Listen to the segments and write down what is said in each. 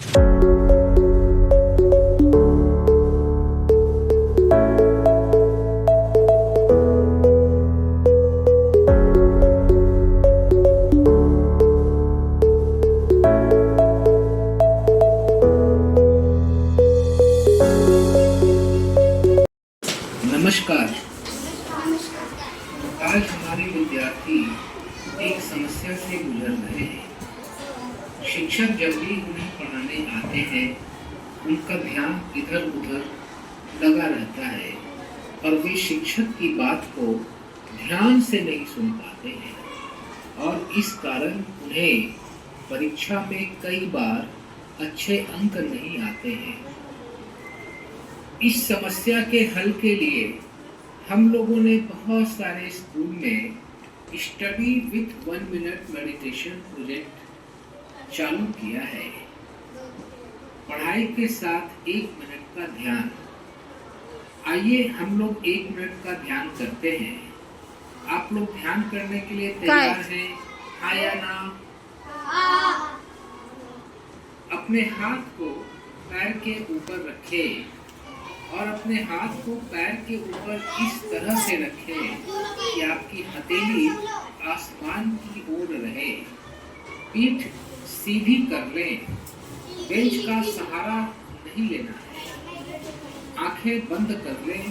नमस्कार। आज हमारे विद्यार्थी एक समस्या से गुजर रहे हैं। शिक्षक जब भी उन्हें पढ़ाने आते हैं उनका ध्यान इधर उधर लगा रहता है और वे शिक्षक की बात को ध्यान से नहीं सुन पाते हैं और इस कारण उन्हें परीक्षा में कई बार अच्छे अंक नहीं आते हैं। इस समस्या के हल के लिए हम लोगों ने बहुत सारे स्कूल में study with 1 minute meditation project चालू किया है। पढ़ाई के साथ 1 मिनट का ध्यान। आइए हम लोग 1 मिनट का ध्यान करते हैं। आप लोग ध्यान करने के लिए तैयार हैं? हाँ या ना? अपने हाथ को पैर के ऊपर रखें और अपने हाथ को पैर के ऊपर इस तरह से रखें कि आपकी हथेली आसमान की ओर रहे। पीठ सीधी कर लें। बेंच का सहारा नहीं लेना है। आंखें बंद कर लें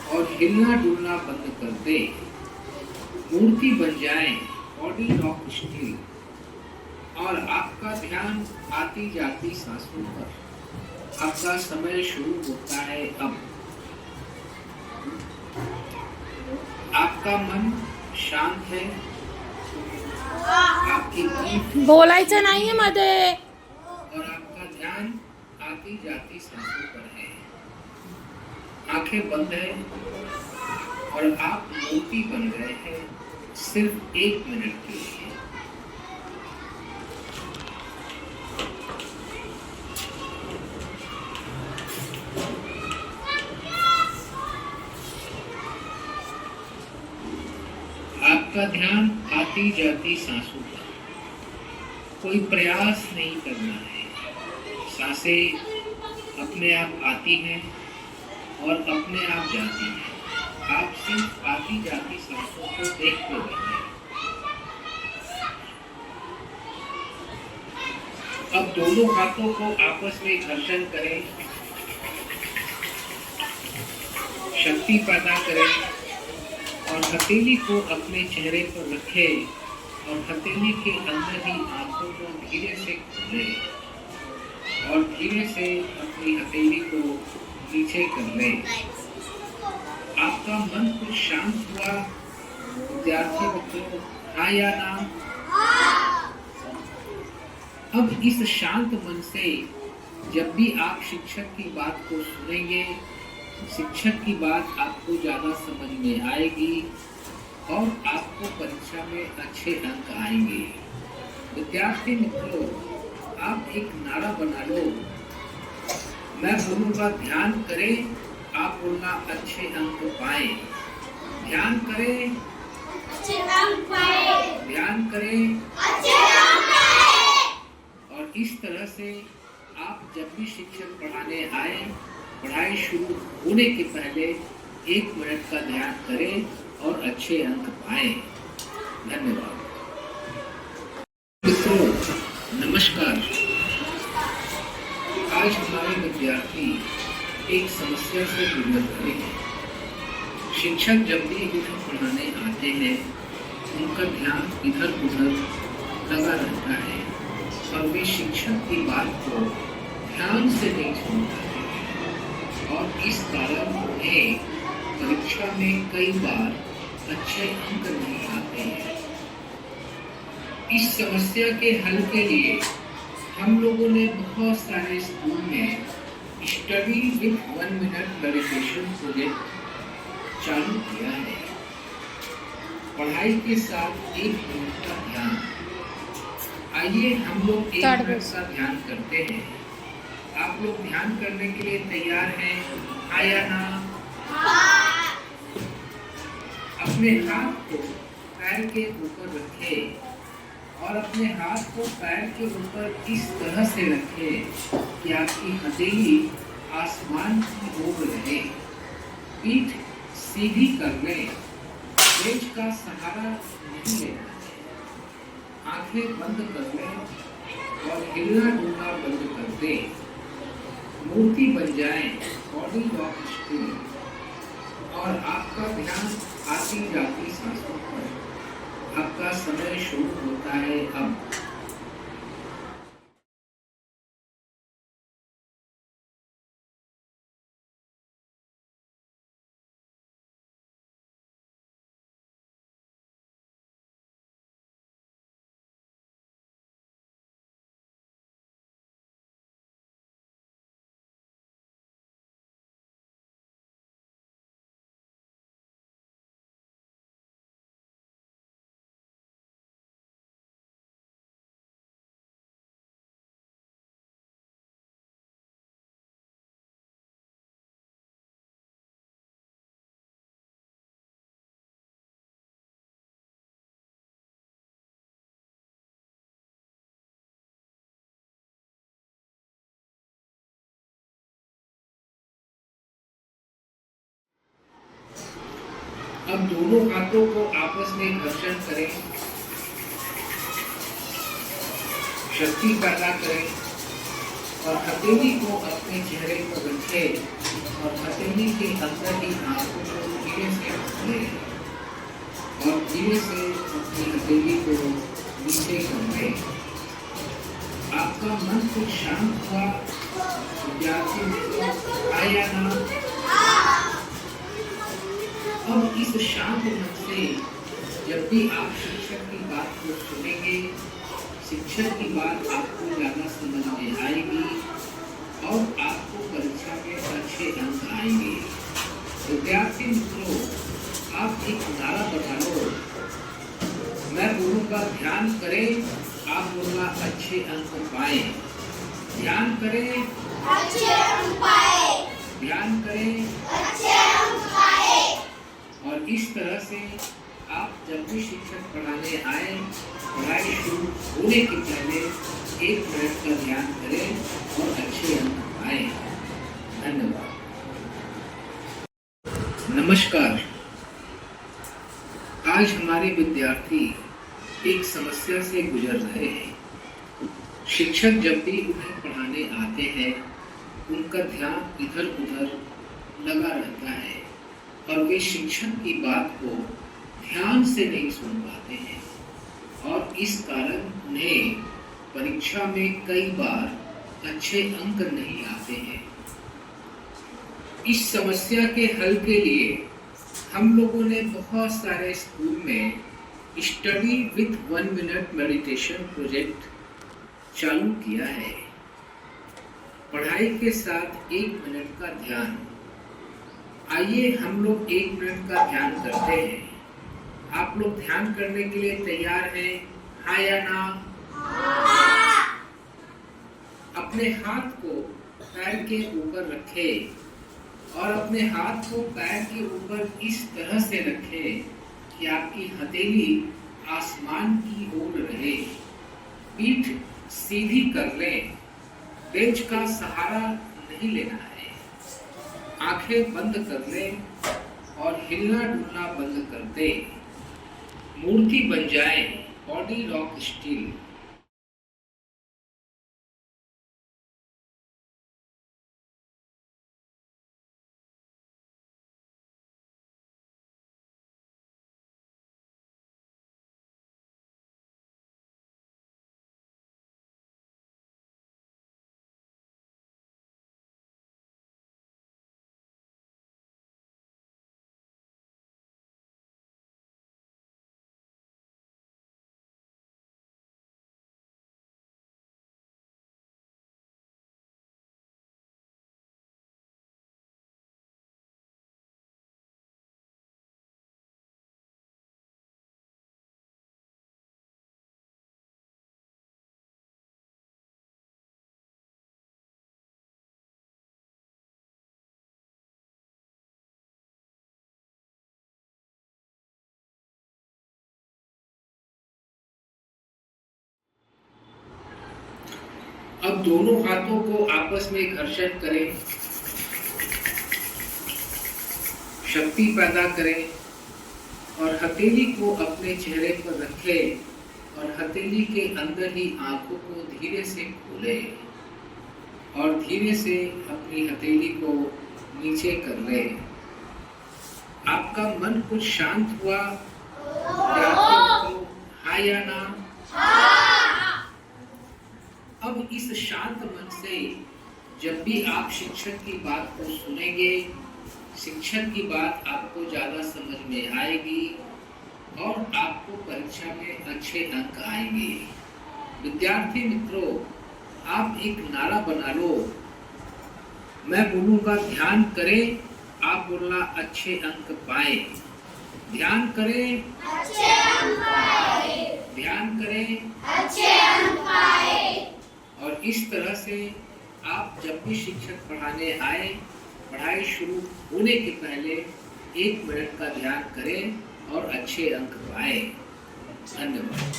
और हिलना डुलना बंद कर दें। मूर्ति बन जाएं, बॉडी लॉक स्टिल, और आपका ध्यान आती जाती सांसों पर। आपका समय शुरू होता है अब। आपका मन शांत है। आपकी बोलायचं नाहीये मध्ये और आपका ध्यान आती जाती सांसों पर है। आंखें बंद है और आप मूर्ति बन गए हैं सिर्फ 1 मिनट के लिए। आपका ध्यान आती जाती सांसों पर। कोई प्रयास नहीं करना है। सांसें अपने आप आती हैं और अपने आप जाती हैं। आप सिर्फ आती जाती सांसों को देखते रहें। अब दोनों हाथों को आपस में घर्षण करें। शक्ति पैदा करें और हथेली को अपने चेहरे पर रखें और हथेली के अंदर ही आंखों को धीरे से खोलें और धीरे से अपनी हथेली को नीचे कर लें। आपका मन कुछ शांत हुआ विद्यार्थी बच्चों? हाँ या ना? अब इस शांत मन से जब भी आप शिक्षक की बात को सुनेंगे, शिक्षक की बात आपको ज़्यादा समझ में आएगी और आपको परीक्षा में अच्छे अंक आएंगे। विद्यार्थी मित्रों, आप एक नारा बना लो। मैं बोलूँगा ध्यान करें, आप बोलना अच्छे अंक पाएं। ध्यान करें, अच्छे अंक पाएं। ध्यान करें, अच्छे अंक पाएं। और इस तरह से आप जब भी शिक्षक पढ़ाने आए, पढ़ाई शुरू होने के पहले 1 मिनट का ध्यान करें और अच्छे अंक पाएं। धन्यवाद। मित्रों, नमस्कार। आज हमारे विद्यार्थी एक समस्या से गुजर रहे हैं। शिक्षक जब भी उन्हें पढ़ाने आते हैं उनका ध्यान इधर उधर लगा रहता है और वे शिक्षक की बात को ध्यान से नहीं सुन पाते और इस कारण उन्हें परीक्षा में कई बार अच्छे अंक नहीं आते हैं। इस समस्या के हल के लिए हम लोगों ने बहुत सारे स्कूल में study with 1 minute meditation project चालू किया है। पढ़ाई के साथ 1 मिनट का ध्यान। आइए हम लोग 1 मिनट का ध्यान करते हैं। आप लोग ध्यान करने के लिए तैयार हैं? हाँ या ना? अपने हाथ को पैर के ऊपर रखें और अपने हाथ को पैर के ऊपर इस तरह से रखें कि आपकी हथेली आसमान की ओर रहे। पीठ सीधी कर लें, पेट का सहारा नहीं लेना है। आंखें बंद कर लें और हिलना डुलना बंद कर दें। मूर्ति बन जाएं, बॉडी लॉक स्टिल, और आपका ध्यान आती जाती सांसों पर। आपका समय शुरू होता है अब। अब दोनों हाथों को आपस में घर्षण करें, शक्ति पैदा करें और हथेली को अपने चेहरे पर रखें और हथेली के अंदर ही आंखों को धीरे से खोलें और धीरे से अपनी हथेली को नीचे कर लें। आपका मन कुछ शांत हुआ, विद्यार्थी मित्रों, आया ना? अब इस शांत मन से जब भी आप शिक्षक की बात को सुनेंगे, शिक्षक की बात आपको ज़्यादा समझ में आएगी और आपको परीक्षा में अच्छे अंक आएंगे। विद्यार्थी मित्रों, आप एक नारा बताओ, मैं बोलूँगा ध्यान करें, आप बोलना अच्छे अंक पाए। ध्यान करें, अच्छे अंक पाए। ध्यान करें, अच्छे अंक पाए। और इस तरह से आप जब भी शिक्षक पढ़ाने आए, पढ़ाई शुरू होने के पहले 1 मिनट का ध्यान करें और अच्छे अंक पाएं। धन्यवाद। नमस्कार। आज हमारे विद्यार्थी एक समस्या से गुजर रहे हैं। शिक्षक जब भी उन्हें पढ़ाने आते हैं, उनका ध्यान इधर उधर लगा रहता है और वे शिक्षक की बात को ध्यान से नहीं सुन पाते हैं और इस कारण उन्हें परीक्षा में कई बार अच्छे अंक नहीं आते हैं। इस समस्या के हल के लिए हम लोगों ने बहुत सारे स्कूल में study with 1 minute meditation project चालू किया है। पढ़ाई के साथ 1 मिनट का ध्यान। आइए हम लोग 1 मिनट का ध्यान करते हैं। आप लोग ध्यान करने के लिए तैयार हैं? हाँ या ना? अपने हाथ को पैर के ऊपर रखें और अपने हाथ को पैर के ऊपर इस तरह से रखें कि आपकी हथेली आसमान की ओर रहे। पीठ सीधी कर लें, पेट का सहारा नहीं लेना है। आंखें बंद कर लें और हिलना डुलना बंद कर दें। मूर्ति बन जाए, बॉडी लॉक स्टिल। अब दोनों हाथों को आपस में घर्षण करें, शक्ति पैदा करें और हथेली को अपने चेहरे पर रखें और हथेली के अंदर ही आंखों को धीरे से खोलें और धीरे से अपनी हथेली को नीचे कर लें। आपका मन कुछ शांत हुआ? हाँ या ना? अब इस शांत मन से जब भी आप शिक्षक की बात को सुनेंगे, शिक्षक की बात आपको ज़्यादा समझ में आएगी और आपको परीक्षा में अच्छे अंक आएंगे। विद्यार्थी मित्रों, आप एक नारा बना लो। मैं बोलूँगा ध्यान करें, आप बोलना अच्छे अंक पाए। ध्यान करें, अच्छे अंक पाए। ध्यान करें, अच्छे अंक पाए। और इस तरह से आप जब भी शिक्षक पढ़ाने आए, पढ़ाई शुरू होने के पहले 1 मिनट का ध्यान करें और अच्छे अंक पाए। धन्यवाद।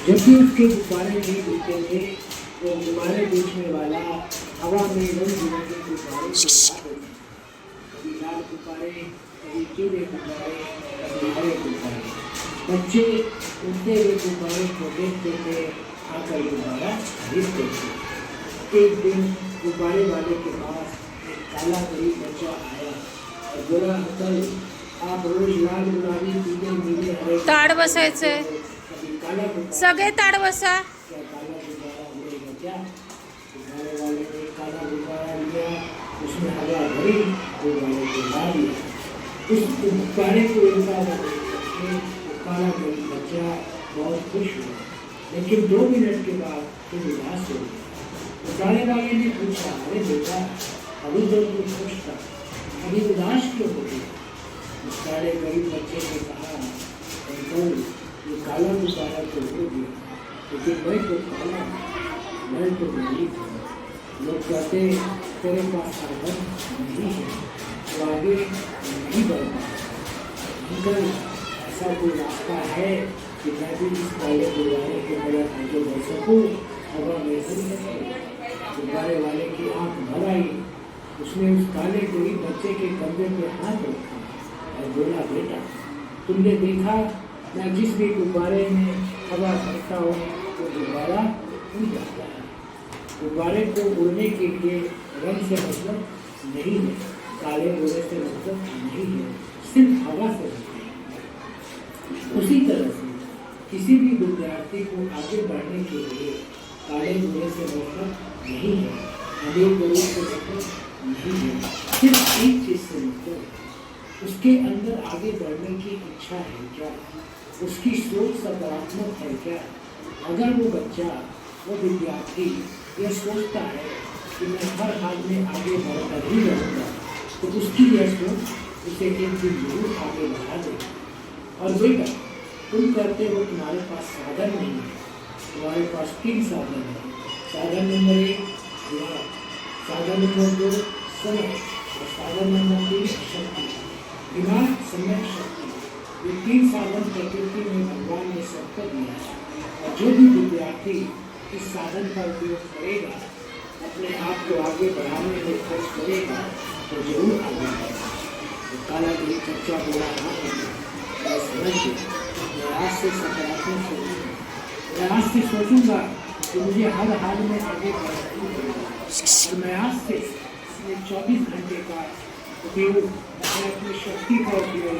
जब भी उसके गुब्बारे नहीं उड़ते थे, वो गुब्बारे बेचने वाला हवा में रंग बिरंगे गुब्बारे कभी लाल गुब्बारे, कभी पीले गुब्बारे, कभी हरे गुब्बारे। बच्चे उड़ते हुए गुब्बारे को देखते थे, आकर गुब्बारा खरीदते थे। एक दिन गुब्बारे वाले के पास एक काला गरीब बच्चा आया और बोला, अंकल आप रोज लाल गुलाबी पीले नीले हरे ताड़ बसायचे सगळे ताड़ बसा। क्या काला गुब्बारा मिलेगा क्या? गुब्बारे वाले ने काला गुब्बारा लिया, उसमें हवा भरी, गुब्बारे को ला दिया। उस गुब्बारे को उल्टा करके काला गरीब बच्चा बहुत खुश हुआ, लेकिन 2 मिनट के बाद फिर उदास हो गया। गुब्बारे वाले ने पूछा, अरे बेटा अभी तो तू खुश था, अभी उदास क्यों हो गया? उस काले गरीब बच्चे ने कहा, अंकल ये काला गुब्बारा तो हो गया, लेकिन मैं तो काला, मैं तो गरीब हूँ। लोग कहते तेरे पास साधन नहीं है, तो आगे नहीं बढ़ पाता। अंकल ऐसा कोई रास्ता है कि मैं भी इस काले गुब्बारे के तरफ आगे बढ़ सकूँ? हवा में गुब्बारे वाले की आँख भर आई। उसने उस काले गरीब बच्चे के कंधे पे हाथ रखा और बोला, बेटा तुमने देखा मैं जिस भी गुब्बारे में हवा भरता हूँ तो गुब्बारा उड़ जाता है। गुब्बारे को उड़ने के लिए रंग से मतलब नहीं है, काले गोरे से मतलब नहीं है, सिर्फ हवा से मतलब है। उसी तरह से किसी भी विद्यार्थी को आगे बढ़ने के लिए काले गोरे से मतलब नहीं है, अमीर गरीब से मतलब नहीं है, सिर्फ एक चीज़ से मतलब है, उसके अंदर आगे बढ़ने की इच्छा है क्या? उसकी सोच सकारात्मक है क्या? अगर वो बच्चा, वो विद्यार्थी यह सोचता है कि मैं हर हाल में आगे बढ़कर ही रहूँगा, तो उसकी यह सोच उसे एक दिन जरूर आगे बढ़ा देगी। और बेटा तुम कहते हो तुम्हारे पास साधन नहीं है, तुम्हारे पास 3 साधन है। साधन नंबर 1 दिमाग, साधन नंबर 2 समय और साधन नंबर 3 शक्ति। दिमाग, समय, शक्ति, ये 3 साधन प्रकृति में भगवान ने सबको दिया है। और जो भी विद्यार्थी इस साधन का उपयोग करेगा, अपने आप को आगे बढ़ाने में खर्च करेगा, तो जरूर आगे बढ़ेगा। तो काला गरीब बच्चा बोला, मैं समझ गया, मैं आज से सकारात्मक सोचूंगा, मैं आज से सोचूंगा कि मुझे हर हाल में आगे बढ़ना ही पड़ेगा। और मैं आज से 24 घंटे का उपयोग, मैं अपनी शक्ति का उपयोग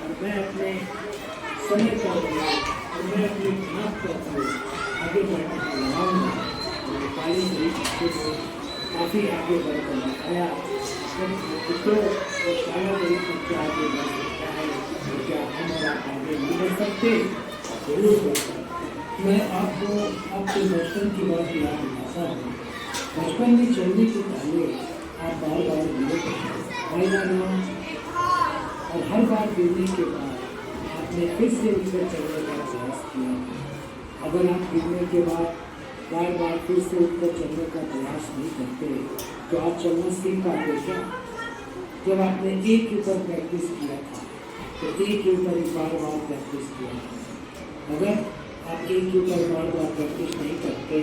और मैं अपने समय का उपयोग और मैं अपने दिमाग का उपयोग आगे बढ़ने का लगाऊंगा। और काले गरीब बच्चे को काफ़ी आगे बढ़कर दिखाया। तो काला गरीब बच्चा आगे बढ़ सकता है, तो क्या हम और आप आगे नहीं बढ़ सकते? जरूर बढ़ सकते। मैं आपको आपके बचपन की बात याद दिलाता हूँ। बचपन में चलने के पहले आप बार बार गिरे और हर बार गिरने के बाद आपने फिर से ऊपर चढ़ने का प्रयास किया। अगर आप गिरने के बाद बार बार फिर से ऊपर चढ़ने का प्रयास नहीं करते तो आप चलना सीख पाते क्या? जब आपने एक के ऊपर प्रैक्टिस किया था तो एक के ऊपर बार बार प्रैक्टिस किया था। अगर आप एक के ऊपर बार बार प्रैक्टिस नहीं करते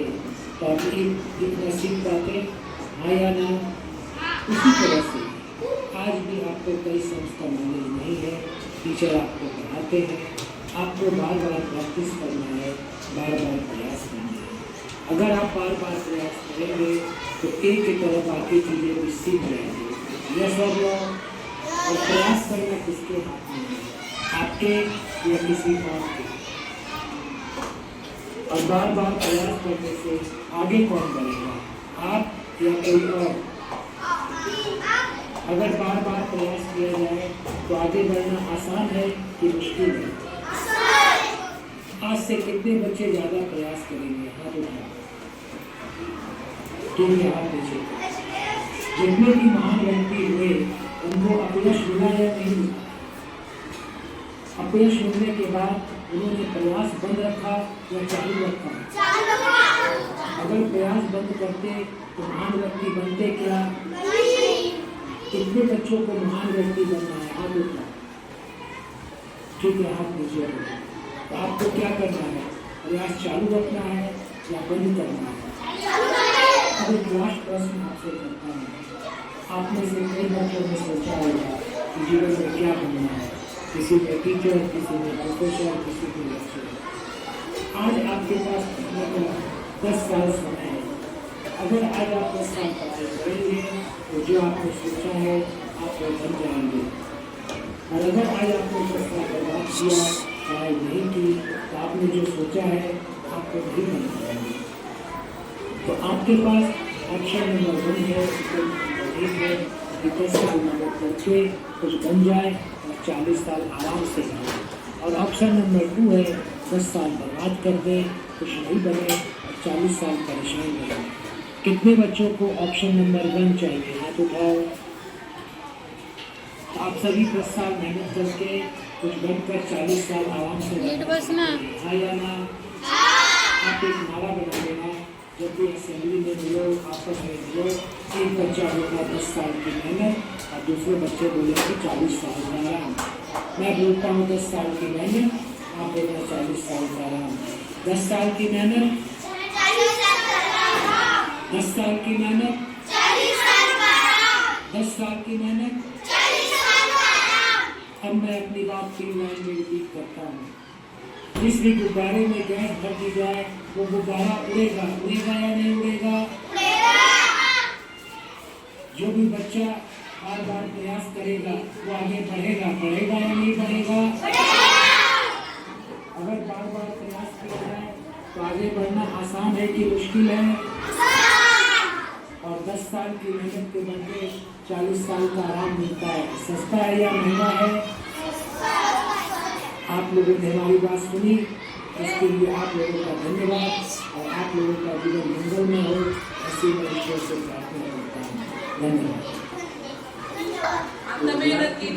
तो आप इतना सीख पाते, हाँ या ना? उसी तरह से आज भी आपको कई समझ का नॉलेज नहीं है, टीचर आपको पढ़ाते हैं, आपको बार बार प्रैक्टिस करना है, बार बार प्रयास करना है। अगर आप बार बार प्रयास करेंगे तो एक की तरफ बाकी चीज़ें भी सीख जाएंगे। यह सब और प्रयास करना किसके हाथ में है, आपके या किसी और के? और बार बार प्रयास करने से आगे कौन बढ़ेगा, आप या कोई और? अगर बार बार प्रयास किया जाए तो आगे बढ़ना आसान है कि मुश्किल है? आज से कितने बच्चे ज़्यादा प्रयास करेंगे, हाथ उठाओ। तुम हाथ नीचे। जितने भी महान व्यक्ति हुए उनको अपयश मिला या नहीं मिला? अपयश मिलने के बाद उन्होंने प्रयास बंद रखा या चालू रखा? अगर प्रयास बंद करते तो महान व्यक्ति बनते क्या? कितने बच्चों को महान व्यक्ति बनना है, हाथ उठाओ। ठीक है, हाथ नीचे रखो। तो आपको क्या करना है, प्रयास चालू रखना है या बंद करना है? अब एक लास्ट प्रश्न आपसे करता हूँ। आप में से कई बच्चों ने सोचा होगा कि जीवन में क्या बनना है, किसी में टीचर, किसी में प्रोफेसर, किसी में लेक्चरर। आज आपके पास 10 साल समय है। अगर आज आप 10 साल पढ़ाई करेंगे तो जो आपने सोचा है आप वो बन जाएंगे, और अगर आज आपने 10 साल बर्बाद किया, पढ़ाई नहीं की, तो आपने जो सोचा है आपको नहीं बन पाएंगे। तो आपके पास ऑप्शन नंबर 1 है, नंबर 1 है कि 10 साल मेहनत करके कुछ बन जाए और 40 साल आराम से जाए, और ऑप्शन नंबर 2 है 10 साल बर्बाद कर दे, कुछ नहीं बने और 40 साल परेशान रहे। कितने बच्चों को ऑप्शन नंबर 1 चाहिए, हाथ उठाओ। आप सभी 10 साल मेहनत करके कुछ बनकर 40 साल आराम से हाँ या ना? आप एक नारा बना देना, जब भी असेंबली में मिलो, आपस में मिलो, एक बच्चा बोला 10 साल की मेहनत और दूसरे बच्चे बोले कि 40 साल का आराम। मैं बोलता हूँ 10 साल की मेहनत, आप बोलना 40 साल का आराम। 10 साल की मेहनत, 10 साल की मेहनत, 10 साल की मेहनत। अब मैं अपनी बात 3 लाइन में रिपीट करता हूँ। जिस भी गुब्बारे में गैस भर दी जाए वो गुब्बारा उड़ेगा, उड़ेगा या नहीं उड़ेगा? जो भी बच्चा बार बार प्रयास करेगा वो आगे बढ़ेगा, बढ़ेगा या नहीं बढ़ेगा? अगर बार बार प्रयास किया जाए तो आगे बढ़ना आसान है कि मुश्किल है? और 10 साल की मेहनत के बदले 40 साल का आराम मिलता है, सस्ता है या महंगा है? आप लोगों ने हमारी बात सुनी, इसके लिए आप लोगों का धन्यवाद, और आप लोगों का जीवन मंगलमय हो, ऐसी मैं ईश्वर से प्रार्थना करता हूँ। धन्यवाद।